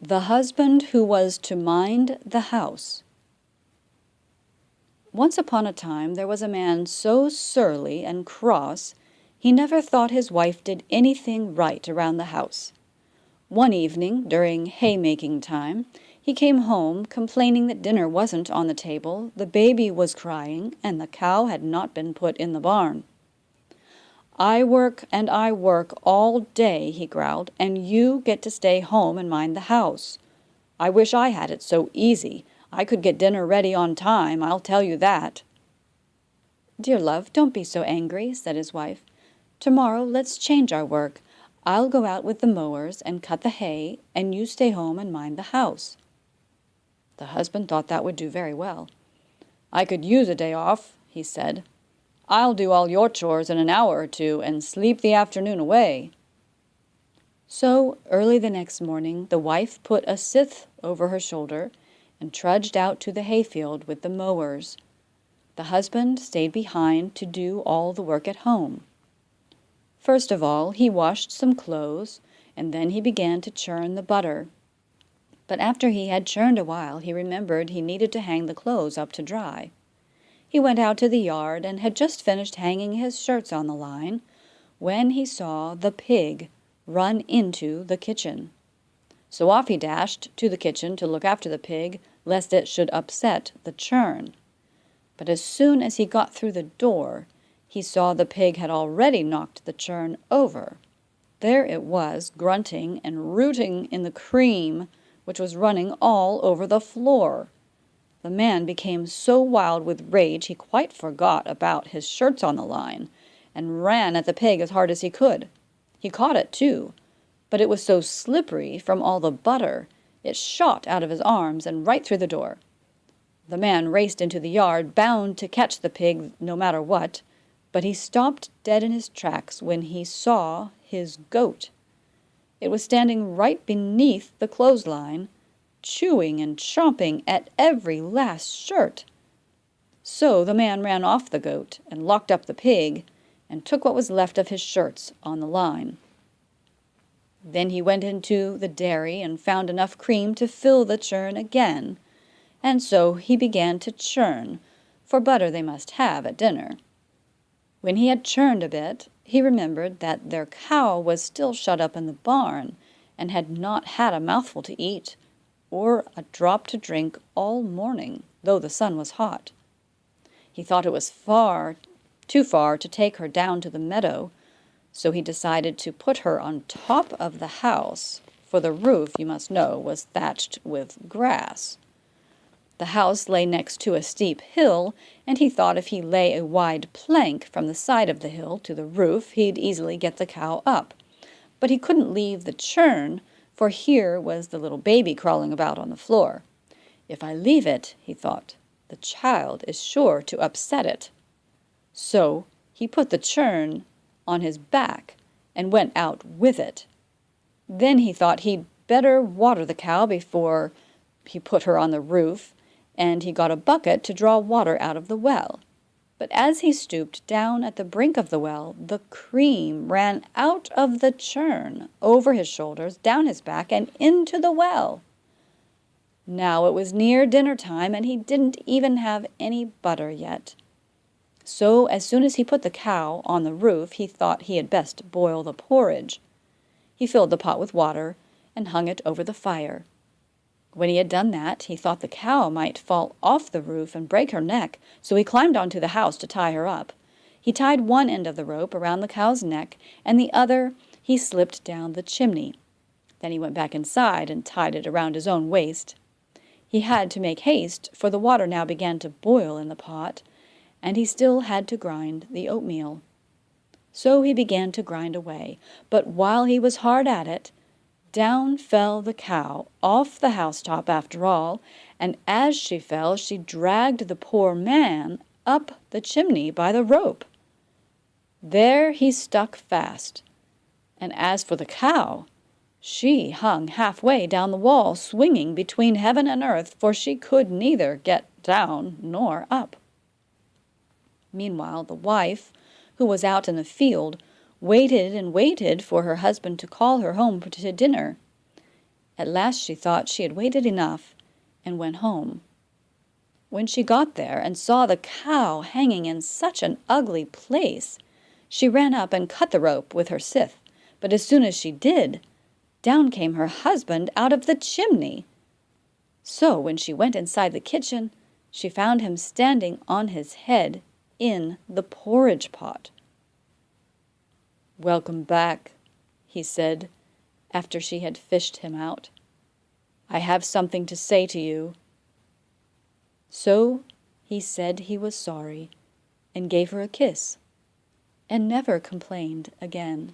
The husband who was to mind the house. Once upon a time there was a man so surly and cross he never thought his wife did anything right around the house. One evening, during haymaking time, he came home complaining that dinner wasn't on the table, the baby was crying, and the cow had not been put in the barn. "I work and I work all day," he growled, "and you get to stay home and mind the house. I wish I had it so easy. I could get dinner ready on time, I'll tell you that." "Dear love, don't be so angry," said his wife. "Tomorrow let's change our work. I'll go out with the mowers and cut the hay, and you stay home and mind the house." The husband thought that would do very well. "I could use a day off," he said. "I'll do all your chores in an hour or two and sleep the afternoon away." So, early the next morning, the wife put a scythe over her shoulder and trudged out to the hayfield with the mowers. The husband stayed behind to do all the work at home. First of all, he washed some clothes, and then he began to churn the butter. But after he had churned a while, he remembered he needed to hang the clothes up to dry. He went out to the yard and had just finished hanging his shirts on the line when he saw the pig run into the kitchen. So off he dashed to the kitchen to look after the pig, lest it should upset the churn. But as soon as he got through the door, he saw the pig had already knocked the churn over. There it was, grunting and rooting in the cream, which was running all over the floor. The man became so wild with rage he quite forgot about his shirts on the line, and ran at the pig as hard as he could. He caught it, too, but it was so slippery from all the butter, it shot out of his arms and right through the door. The man raced into the yard, bound to catch the pig no matter what, but he stopped dead in his tracks when he saw his goat. It was standing right beneath the clothesline, chewing and chomping at every last shirt. So the man ran off the goat and locked up the pig and took what was left of his shirts on the line. Then he went into the dairy and found enough cream to fill the churn again, and so he began to churn, for butter they must have at dinner. When he had churned a bit, he remembered that their cow was still shut up in the barn and had not had a mouthful to eat or a drop to drink all morning, though the sun was hot. He thought it was too far to take her down to the meadow, so he decided to put her on top of the house, for the roof, you must know, was thatched with grass. The house lay next to a steep hill, and he thought if he lay a wide plank from the side of the hill to the roof, he'd easily get the cow up. But he couldn't leave the churn, for here was the little baby crawling about on the floor. "If I leave it," he thought, "the child is sure to upset it." So he put the churn on his back and went out with it. Then he thought he'd better water the cow before he put her on the roof, and he got a bucket to draw water out of the well. But as he stooped down at the brink of the well, the cream ran out of the churn, over his shoulders, down his back, and into the well. Now it was near dinner time, and he didn't even have any butter yet. So as soon as he put the cow on the roof, he thought he had best boil the porridge. He filled the pot with water and hung it over the fire. When he had done that, he thought the cow might fall off the roof and break her neck, so he climbed onto the house to tie her up. He tied one end of the rope around the cow's neck, and the other he slipped down the chimney. Then he went back inside and tied it around his own waist. He had to make haste, for the water now began to boil in the pot, and he still had to grind the oatmeal. So he began to grind away, but while he was hard at it, down fell the cow, off the housetop after all, and as she fell, she dragged the poor man up the chimney by the rope. There he stuck fast, and as for the cow, she hung halfway down the wall, swinging between heaven and earth, for she could neither get down nor up. Meanwhile, the wife, who was out in the field, waited and waited for her husband to call her home to dinner. At last she thought she had waited enough, and went home. When she got there and saw the cow hanging in such an ugly place, she ran up and cut the rope with her scythe, but as soon as she did, down came her husband out of the chimney. So when she went inside the kitchen, she found him standing on his head in the porridge pot. "Welcome back," he said, after she had fished him out. "I have something to say to you." So he said he was sorry, and gave her a kiss, and never complained again.